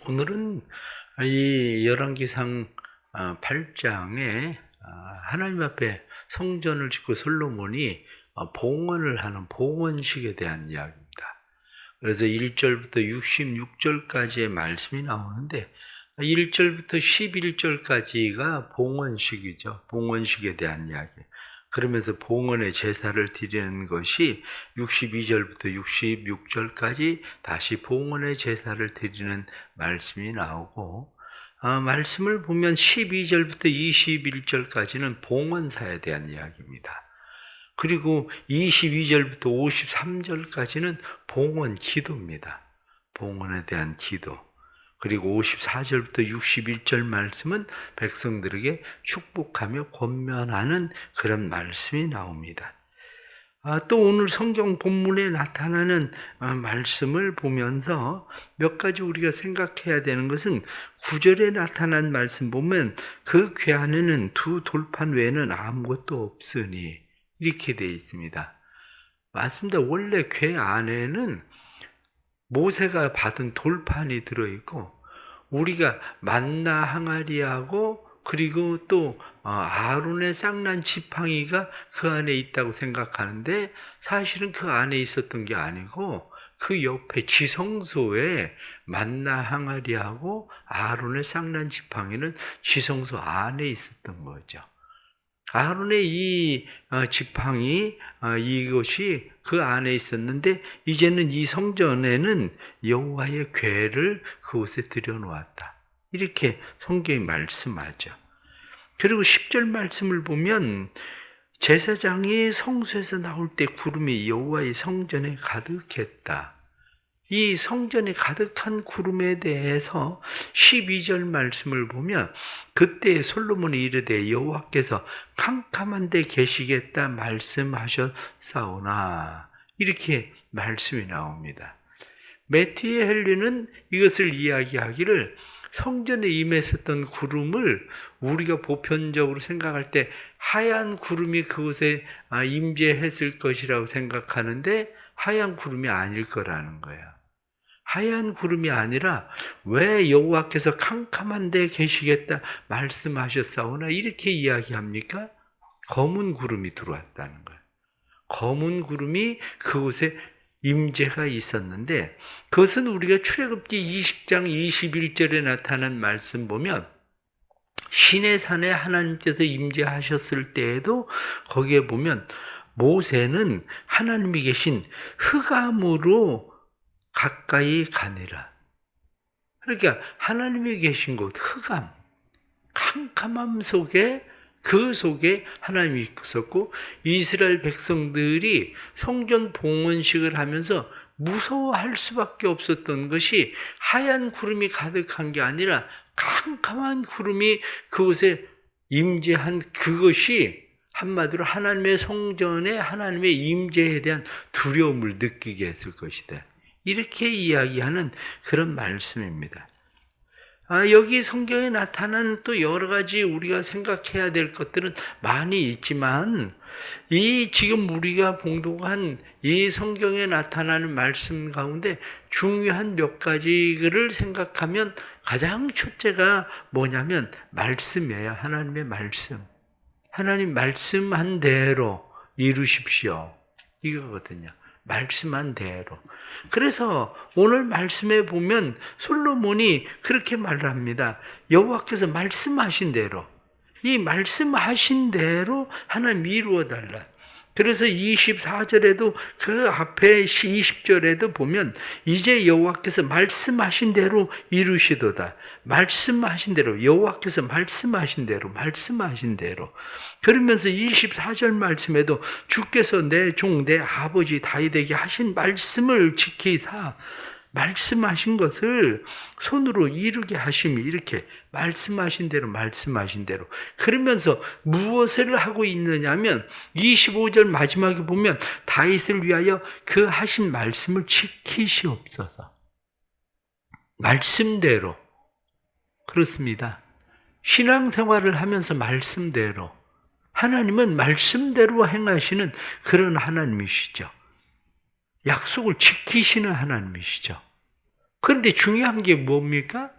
오늘은 이 열왕기상 8장에 하나님 앞에 성전을 짓고 솔로몬이 봉헌을 하는 봉헌식에 대한 이야기입니다. 그래서 1절부터 66절까지의 말씀이 나오는데 1절부터 11절까지가 봉헌식이죠. 봉헌식에 대한 이야기. 그러면서 봉헌의 제사를 드리는 것이 62절부터 66절까지 다시 봉헌의 제사를 드리는 말씀이 나오고, 말씀을 보면 12절부터 21절까지는 봉헌사에 대한 이야기입니다. 그리고 22절부터 53절까지는 봉헌 기도입니다. 봉헌에 대한 기도. 그리고 54절부터 61절 말씀은 백성들에게 축복하며 권면하는 그런 말씀이 나옵니다. 또 오늘 성경 본문에 나타나는 말씀을 보면서 몇 가지 우리가 생각해야 되는 것은 9절에 나타난 말씀 보면 그 궤 안에는 두 돌판 외에는 아무것도 없으니 이렇게 되어 있습니다. 맞습니다. 원래 궤 안에는 모세가 받은 돌판이 들어있고 우리가 만나 항아리하고 그리고 또 아론의 쌍난 지팡이가 그 안에 있다고 생각하는데 사실은 그 안에 있었던 게 아니고 그 옆에 지성소에 만나 항아리하고 아론의 쌍난 지팡이는 지성소 안에 있었던 거죠. 아론의 이 지팡이 이것이 그 안에 있었는데 이제는 이 성전에는 여호와의 궤를 그곳에 들여놓았다. 이렇게 성경이 말씀하죠. 그리고 10절 말씀을 보면 제사장이 성소에서 나올 때 구름이 여호와의 성전에 가득했다. 이 성전에 가득한 구름에 대해서 12절 말씀을 보면 그때 솔로몬이 이르되 여호와께서 캄캄한 데 계시겠다 말씀하셨사오나 이렇게 말씀이 나옵니다. 매튜의 헬리는 이것을 이야기하기를 성전에 임했었던 구름을 우리가 보편적으로 생각할 때 하얀 구름이 그곳에 임재했을 것이라고 생각하는데 하얀 구름이 아닐 거라는 거예요. 하얀 구름이 아니라 왜 여호와께서 캄캄한 데 계시겠다 말씀하셨사오나 이렇게 이야기합니까? 검은 구름이 들어왔다는 거예요. 검은 구름이 그곳에 임재가 있었는데 그것은 우리가 출애굽기 20장 21절에 나타난 말씀 보면 시내산에 하나님께서 임재하셨을 때에도 거기에 보면 모세는 하나님이 계신 흑암으로 가까이 가니라. 그러니까 하나님이 계신 곳 흑암, 캄캄함 속에 그 속에 하나님이 있었고 이스라엘 백성들이 성전 봉헌식을 하면서 무서워할 수밖에 없었던 것이 하얀 구름이 가득한 게 아니라 캄캄한 구름이 그곳에 임재한 그것이 한마디로 하나님의 성전에 하나님의 임재에 대한 두려움을 느끼게 했을 것이다. 이렇게 이야기하는 그런 말씀입니다. 여기 성경에 나타나는 또 여러 가지 우리가 생각해야 될 것들은 많이 있지만 이 지금 우리가 봉독한 이 성경에 나타나는 말씀 가운데 중요한 몇 가지를 생각하면 가장 첫째가 뭐냐면 말씀이에요. 하나님의 말씀. 하나님 말씀한 대로 이루십시오. 이거거든요. 말씀한 대로. 그래서 오늘 말씀에 보면 솔로몬이 그렇게 말을 합니다. 여호와께서 말씀하신 대로 이 말씀하신 대로 하나님 이루어 달라. 그래서 24절에도 그 앞에 20절에도 보면 이제 여호와께서 말씀하신 대로 이루시도다. 말씀하신 대로 여호와께서 말씀하신 대로 그러면서 24절 말씀에도 주께서 내 종 내 아버지 다윗에게 하신 말씀을 지키사 말씀하신 것을 손으로 이루게 하심이 이렇게 말씀하신 대로 그러면서 무엇을 하고 있느냐면 25절 마지막에 보면 다윗을 위하여 그 하신 말씀을 지키시옵소서. 말씀대로 그렇습니다. 신앙생활을 하면서 말씀대로 하나님은 말씀대로 행하시는 그런 하나님이시죠. 약속을 지키시는 하나님이시죠. 그런데 중요한 게 뭡니까?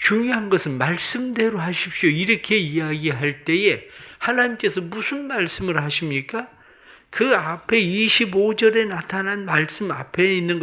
중요한 것은 말씀대로 하십시오. 이렇게 이야기할 때에 하나님께서 무슨 말씀을 하십니까? 그 앞에 25절에 나타난 말씀 앞에 있는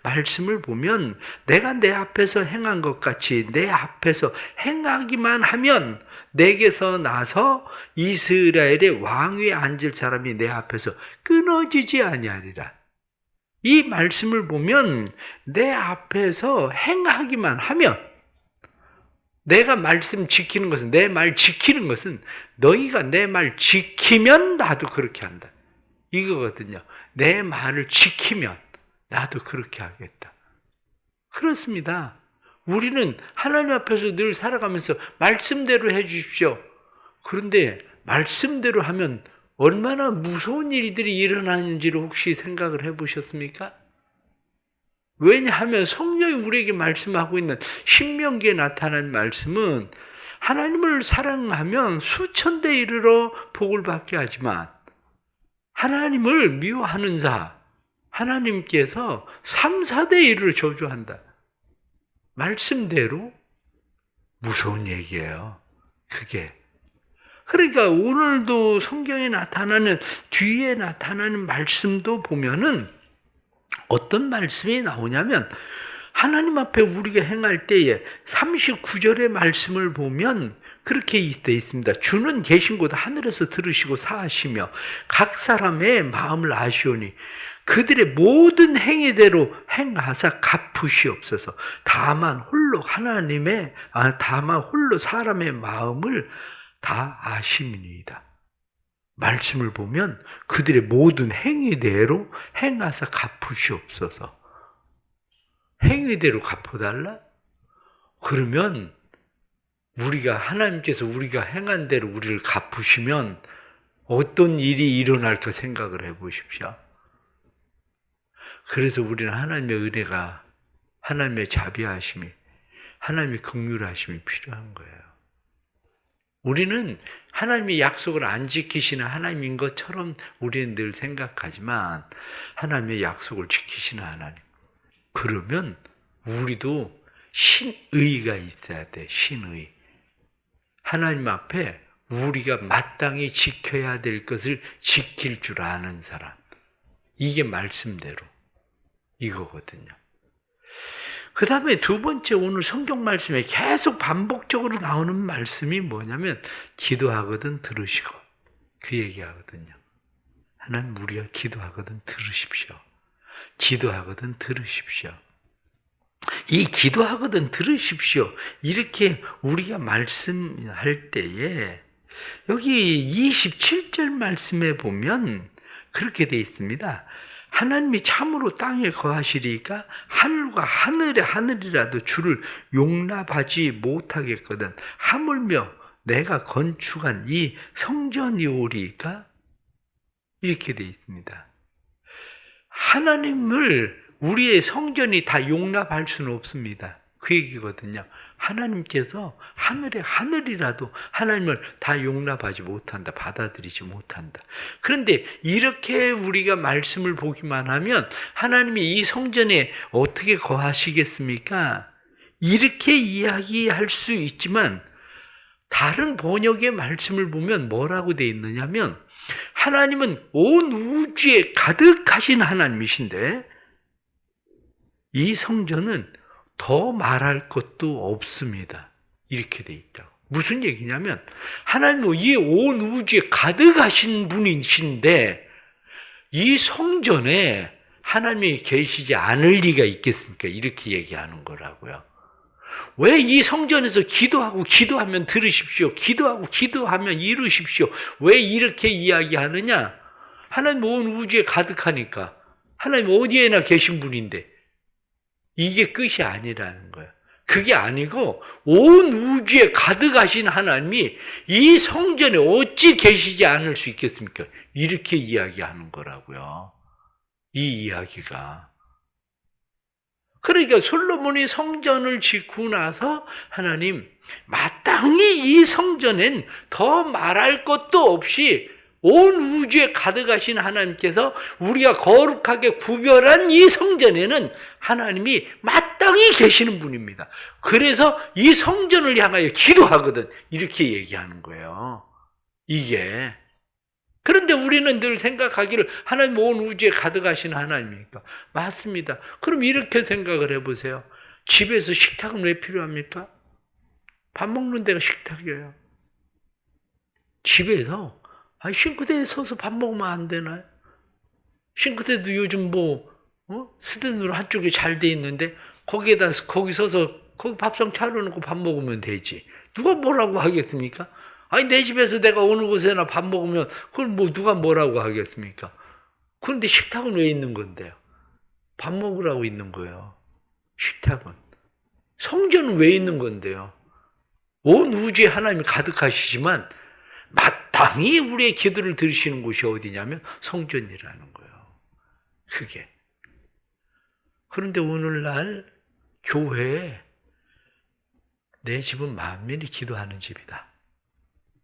말씀을 보면 내가 내 앞에서 행한 것 같이 내 앞에서 행하기만 하면 내게서 나서 이스라엘의 왕위에 앉을 사람이 내 앞에서 끊어지지 아니하리라. 이 말씀을 보면 내 앞에서 행하기만 하면, 내가 말씀 지키는 것은, 내 말 지키는 것은 너희가 내 말 지키면 나도 그렇게 한다. 이거거든요. 내 말을 지키면 나도 그렇게 하겠다. 그렇습니다. 우리는 하나님 앞에서 늘 살아가면서 말씀대로 해 주십시오. 그런데 말씀대로 하면 얼마나 무서운 일들이 일어나는지를 혹시 생각을 해 보셨습니까? 왜냐하면 성령이 우리에게 말씀하고 있는 신명기에 나타난 말씀은 하나님을 사랑하면 수천대 이르러 복을 받게 하지만 하나님을 미워하는 자, 하나님께서 3, 4대 이르러 저주한다. 말씀대로 무서운 얘기예요. 그게. 그러니까 오늘도 성경에 나타나는, 뒤에 나타나는 말씀도 보면은 어떤 말씀이 나오냐면 하나님 앞에 우리가 행할 때에 39절의 말씀을 보면 그렇게 되어 있습니다. 주는 계신 곳 하늘에서 들으시고 사하시며 각 사람의 마음을 아시오니 그들의 모든 행위대로 행하사 갚으시옵소서. 다만 홀로 사람의 마음을 다 아심이니이다. 말씀을 보면 그들의 모든 행위대로 행하사 갚으시옵소서. 행위대로 갚아달라? 그러면 하나님께서 우리가 행한 대로 우리를 갚으시면 어떤 일이 일어날까 생각을 해 보십시오. 그래서 우리는 하나님의 은혜가, 하나님의 자비하심이, 하나님의 긍휼하심이 필요한 거예요. 우리는 하나님의 약속을 안 지키시는 하나님인 것처럼 우리는 늘 생각하지만 하나님의 약속을 지키시는 하나님. 그러면 우리도 신의가 있어야 돼. 신의. 하나님 앞에 우리가 마땅히 지켜야 될 것을 지킬 줄 아는 사람. 이게 말씀대로 이거거든요. 그 다음에 두 번째, 오늘 성경 말씀에 계속 반복적으로 나오는 말씀이 뭐냐면 기도하거든 들으시고, 그 얘기하거든요. 하나님, 우리가 기도하거든 들으십시오. 기도하거든 들으십시오. 이 기도하거든 들으십시오. 이렇게 우리가 말씀할 때에 여기 27절 말씀에 보면 그렇게 되어 있습니다. 하나님이 참으로 땅에 거하시리까 하늘과 하늘이라도 주를 용납하지 못하겠거든. 하물며 내가 건축한 이 성전이오리까? 이렇게 되어 있습니다. 하나님을 우리의 성전이 다 용납할 수는 없습니다. 그 얘기거든요. 하나님께서 하늘이라도 하나님을 다 용납하지 못한다. 받아들이지 못한다. 그런데 이렇게 우리가 말씀을 보기만 하면 하나님이 이 성전에 어떻게 거하시겠습니까? 이렇게 이야기할 수 있지만 다른 번역의 말씀을 보면 뭐라고 되어 있느냐면 하나님은 온 우주에 가득하신 하나님이신데 이 성전은 더 말할 것도 없습니다. 이렇게 돼 있다고. 무슨 얘기냐면 하나님은 이 온 우주에 가득하신 분이신데 이 성전에 하나님이 계시지 않을 리가 있겠습니까? 이렇게 얘기하는 거라고요. 왜 이 성전에서 기도하면 들으십시오. 기도하면 이루십시오. 왜 이렇게 이야기하느냐? 하나님 온 우주에 가득하니까. 하나님 어디에나 계신 분인데 이게 끝이 아니라는 거예요. 그게 아니고 온 우주에 가득하신 하나님이 이 성전에 어찌 계시지 않을 수 있겠습니까? 이렇게 이야기하는 거라고요. 이 이야기가. 그러니까 솔로몬이 성전을 짓고 나서 하나님 마땅히 이 성전엔 더 말할 것도 없이 온 우주에 가득하신 하나님께서 우리가 거룩하게 구별한 이 성전에는 하나님이 마땅히 계시는 분입니다. 그래서 이 성전을 향하여 기도하거든. 이렇게 얘기하는 거예요. 이게. 그런데 우리는 늘 생각하기를 하나님 온 우주에 가득하신 하나님입니까? 맞습니다. 그럼 이렇게 생각을 해보세요. 집에서 식탁은 왜 필요합니까? 밥 먹는 데가 식탁이에요. 집에서 싱크대에 서서 밥 먹으면 안 되나요? 싱크대도 요즘 스텐으로 한쪽에 잘 돼 있는데 거기 서서 거기 밥상 차려놓고 밥 먹으면 되지. 누가 뭐라고 하겠습니까? 내 집에서 내가 어느 곳에나 밥 먹으면 그걸 누가 뭐라고 하겠습니까? 그런데 식탁은 왜 있는 건데요? 밥 먹으라고 있는 거예요. 식탁은. 성전은 왜 있는 건데요? 온 우주에 하나님이 가득하시지만 마땅히 우리의 기도를 들으시는 곳이 어디냐면 성전이라는 거예요. 그게. 그런데 오늘날 교회에 내 집은 만민이 기도하는 집이다.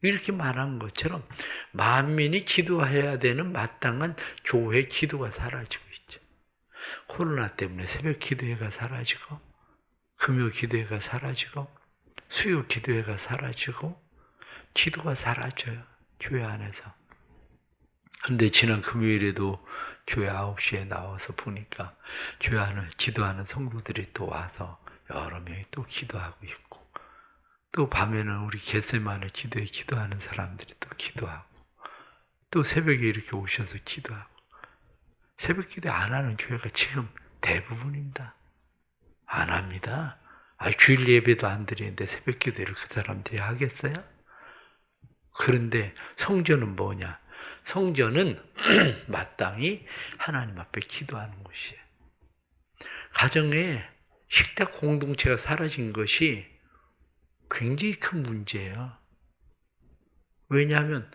이렇게 말한 것처럼 만민이 기도해야 되는 마땅한 교회 기도가 사라지고 있죠. 코로나 때문에 새벽 기도회가 사라지고 금요 기도회가 사라지고 수요 기도회가 사라지고 기도가 사라져요. 교회 안에서. 그런데 지난 금요일에도 교회 9시에 나와서 보니까 교회 안에 기도하는 성도들이 또 와서 여러 명이 또 기도하고 있고 또 밤에는 우리 겟세마네 기도에 기도하는 사람들이 또 기도하고 또 새벽에 이렇게 오셔서 기도하고 새벽 기도 안 하는 교회가 지금 대부분입니다. 안 합니다. 주일 예배도 안 드리는데 새벽 기도를 그 사람들이 하겠어요? 그런데 성전은 뭐냐? 성전은 마땅히 하나님 앞에 기도하는 곳이에요. 가정에 식탁 공동체가 사라진 것이 굉장히 큰 문제예요. 왜냐하면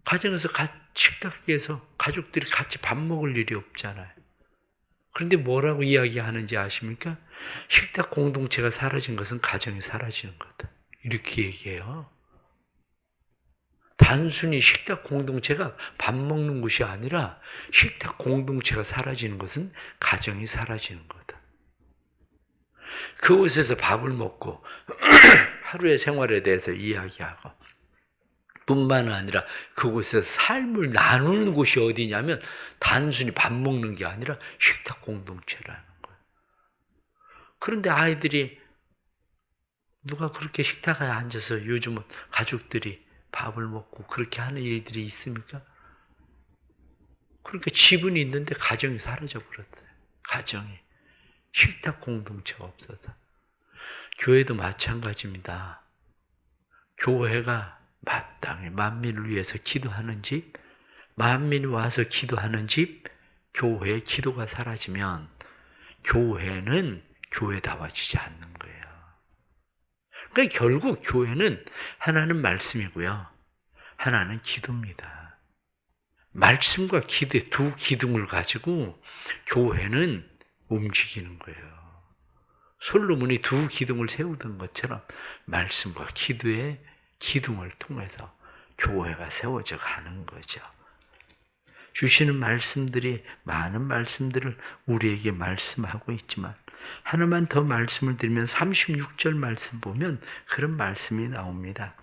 가정에서 식탁에서 가족들이 같이 밥 먹을 일이 없잖아요. 그런데 뭐라고 이야기하는지 아십니까? 식탁 공동체가 사라진 것은 가정이 사라지는 거다. 이렇게 얘기해요. 단순히 식탁 공동체가 밥 먹는 곳이 아니라 식탁 공동체가 사라지는 것은 가정이 사라지는 거다. 그곳에서 밥을 먹고 하루의 생활에 대해서 이야기하고 뿐만 아니라 그곳에서 삶을 나누는 곳이 어디냐면 단순히 밥 먹는 게 아니라 식탁 공동체라는 거예요. 그런데 아이들이 누가 그렇게 식탁에 앉아서 요즘은 가족들이 밥을 먹고 그렇게 하는 일들이 있습니까? 그러니까 집은 있는데 가정이 사라져 버렸어요. 가정이. 식탁 공동체가 없어서. 교회도 마찬가지입니다. 교회가 마땅히 만민을 위해서 기도하는 집, 만민이 와서 기도하는 집, 교회의 기도가 사라지면 교회는 교회다워지지 않는 거예요. 그러니까 결국 교회는 하나는 말씀이고요. 하나는 기도입니다. 말씀과 기도의 두 기둥을 가지고 교회는 움직이는 거예요. 솔로몬이 두 기둥을 세우던 것처럼 말씀과 기도의 기둥을 통해서 교회가 세워져 가는 거죠. 주시는 말씀들이 많은 말씀들을 우리에게 말씀하고 있지만 하나만 더 말씀을 드리면 36절 말씀 보면 그런 말씀이 나옵니다.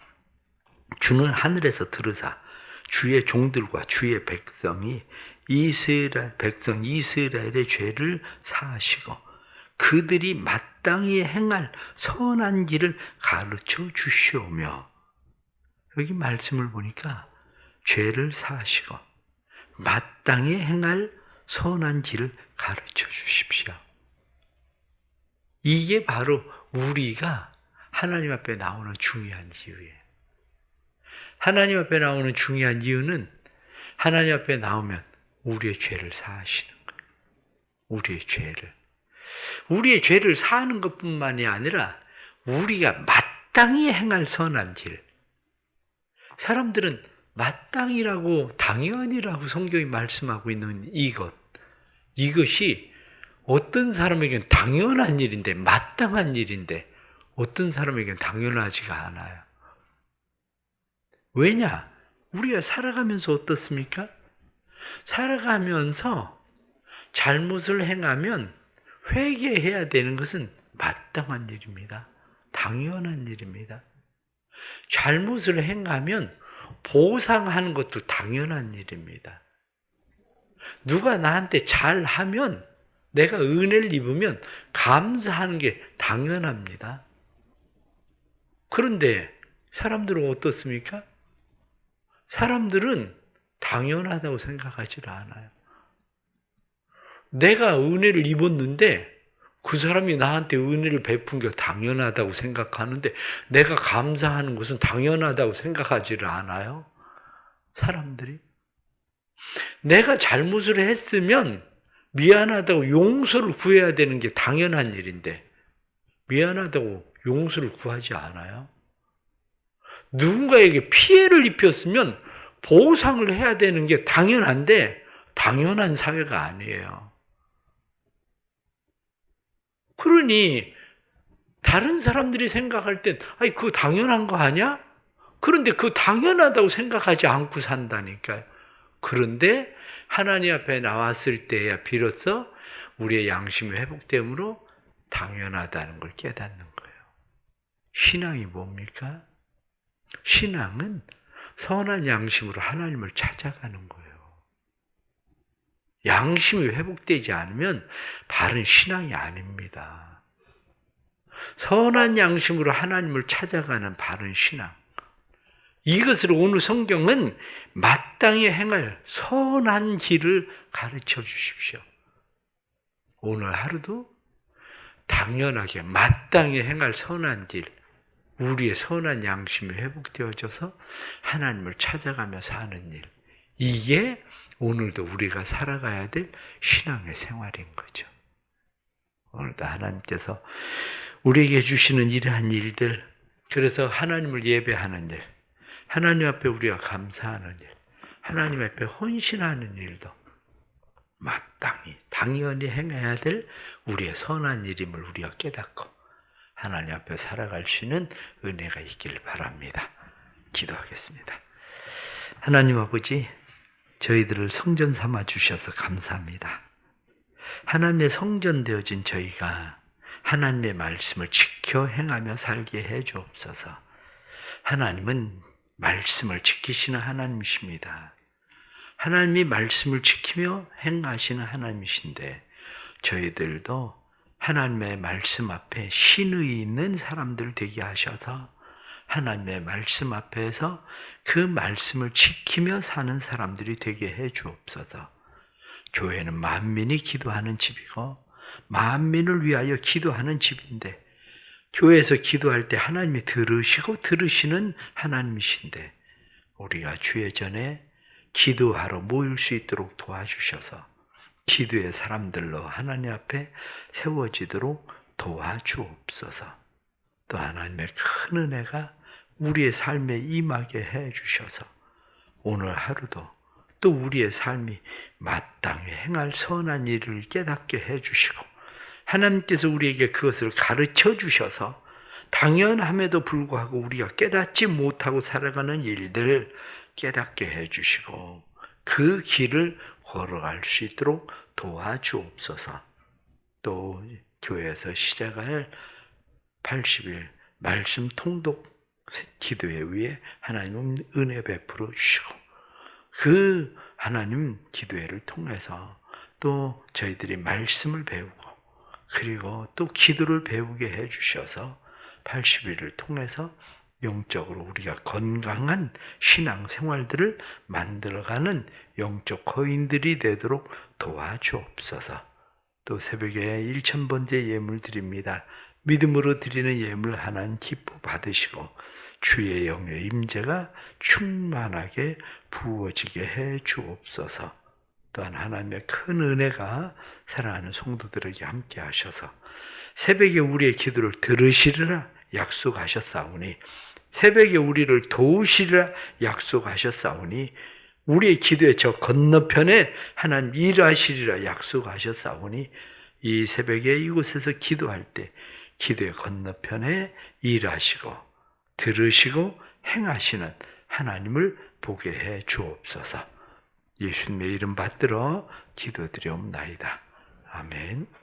주는 하늘에서 들으사 주의 종들과 주의 백성이 백성 이스라엘의 죄를 사하시고 그들이 마땅히 행할 선한 길을 가르쳐 주시오며 여기 말씀을 보니까 죄를 사하시고 마땅히 행할 선한 길을 가르쳐 주십시오. 이게 바로 우리가 하나님 앞에 나오는 중요한 이유예요. 하나님 앞에 나오는 중요한 이유는 하나님 앞에 나오면 우리의 죄를 사하시는 거예요. 우리의 죄를 사하는 것뿐만이 아니라 우리가 마땅히 행할 선한 길. 사람들은 마땅이라고 당연이라고 성경이 말씀하고 있는 이것이 어떤 사람에게는 당연한 일인데 마땅한 일인데 어떤 사람에게는 당연하지가 않아요. 왜냐? 우리가 살아가면서 어떻습니까? 살아가면서 잘못을 행하면 회개해야 되는 것은 마땅한 일입니다. 당연한 일입니다. 잘못을 행하면 보상하는 것도 당연한 일입니다. 누가 나한테 잘하면, 내가 은혜를 입으면 감사하는 게 당연합니다. 그런데 사람들은 어떻습니까? 사람들은 당연하다고 생각하지 않아요. 내가 은혜를 입었는데 그 사람이 나한테 은혜를 베푼 게 당연하다고 생각하는데 내가 감사하는 것은 당연하다고 생각하지를 않아요. 사람들이. 내가 잘못을 했으면 미안하다고 용서를 구해야 되는 게 당연한 일인데 미안하다고 용서를 구하지 않아요. 누군가에게 피해를 입혔으면 보상을 해야 되는 게 당연한데 당연한 사회가 아니에요. 그러니 다른 사람들이 생각할 땐 아니 그거 당연한 거 아니야? 그런데 그거 당연하다고 생각하지 않고 산다니까요. 그런데 하나님 앞에 나왔을 때야 비로소 우리의 양심이 회복됨으로 당연하다는 걸 깨닫는 거예요. 신앙이 뭡니까? 신앙은 선한 양심으로 하나님을 찾아가는 거예요. 양심이 회복되지 않으면 바른 신앙이 아닙니다. 선한 양심으로 하나님을 찾아가는 바른 신앙. 이것을 오늘 성경은 마땅히 행할 선한 길을 가르쳐 주십시오. 오늘 하루도 당연하게 마땅히 행할 선한 길, 우리의 선한 양심이 회복되어져서 하나님을 찾아가며 사는 일. 이게 오늘도 우리가 살아가야 될 신앙의 생활인 거죠. 오늘도 하나님께서 우리에게 주시는 이러한 일들, 그래서 하나님을 예배하는 일, 하나님 앞에 우리가 감사하는 일, 하나님 앞에 헌신하는 일도 마땅히 당연히 행해야 될 우리의 선한 일임을 우리가 깨닫고 하나님 앞에 살아갈 수 있는 은혜가 있길 바랍니다. 기도하겠습니다. 하나님 아버지, 저희들을 성전 삼아 주셔서 감사합니다. 하나님의 성전 되어진 저희가 하나님의 말씀을 지켜 행하며 살게 해 주옵소서. 하나님은 말씀을 지키시는 하나님이십니다. 하나님이 말씀을 지키며 행하시는 하나님이신데 저희들도 하나님의 말씀 앞에 신의 있는 사람들 되게 하셔서 하나님의 말씀 앞에서 그 말씀을 지키며 사는 사람들이 되게 해 주옵소서. 교회는 만민이 기도하는 집이고 만민을 위하여 기도하는 집인데 교회에서 기도할 때 하나님이 들으시는 하나님이신데 우리가 주의 전에 기도하러 모일 수 있도록 도와주셔서 기도의 사람들로 하나님 앞에 세워지도록 도와주옵소서. 또 하나님의 큰 은혜가 우리의 삶에 임하게 해 주셔서 오늘 하루도 또 우리의 삶이 마땅히 행할 선한 일을 깨닫게 해 주시고 하나님께서 우리에게 그것을 가르쳐 주셔서 당연함에도 불구하고 우리가 깨닫지 못하고 살아가는 일들 깨닫게 해 주시고 그 길을 걸어갈 수 있도록 도와주옵소서. 또 교회에서 시작할 80일 말씀 통독 기도회 위에 하나님은 은혜 베풀어 주시고 그 하나님 기도회를 통해서 또 저희들이 말씀을 배우고 그리고 또 기도를 배우게 해 주셔서 80일을 통해서 영적으로 우리가 건강한 신앙생활들을 만들어가는 영적 거인들이 되도록 도와주옵소서. 또 새벽에 1000번째 예물 드립니다. 믿음으로 드리는 예물 하나님 기뻐 받으시고 주의 영의 임재가 충만하게 부어지게 해 주옵소서. 또한 하나님의 큰 은혜가 사랑하는 성도들에게 함께 하셔서 새벽에 우리의 기도를 들으시리라 약속하셨사오니 새벽에 우리를 도우시리라 약속하셨사오니 우리의 기도의 저 건너편에 하나님 일하시리라 약속하셨사오니 이 새벽에 이곳에서 기도할 때 기도의 건너편에 일하시고 들으시고 행하시는 하나님을 보게 해 주옵소서. 예수님의 이름 받들어 기도드리옵나이다. 아멘.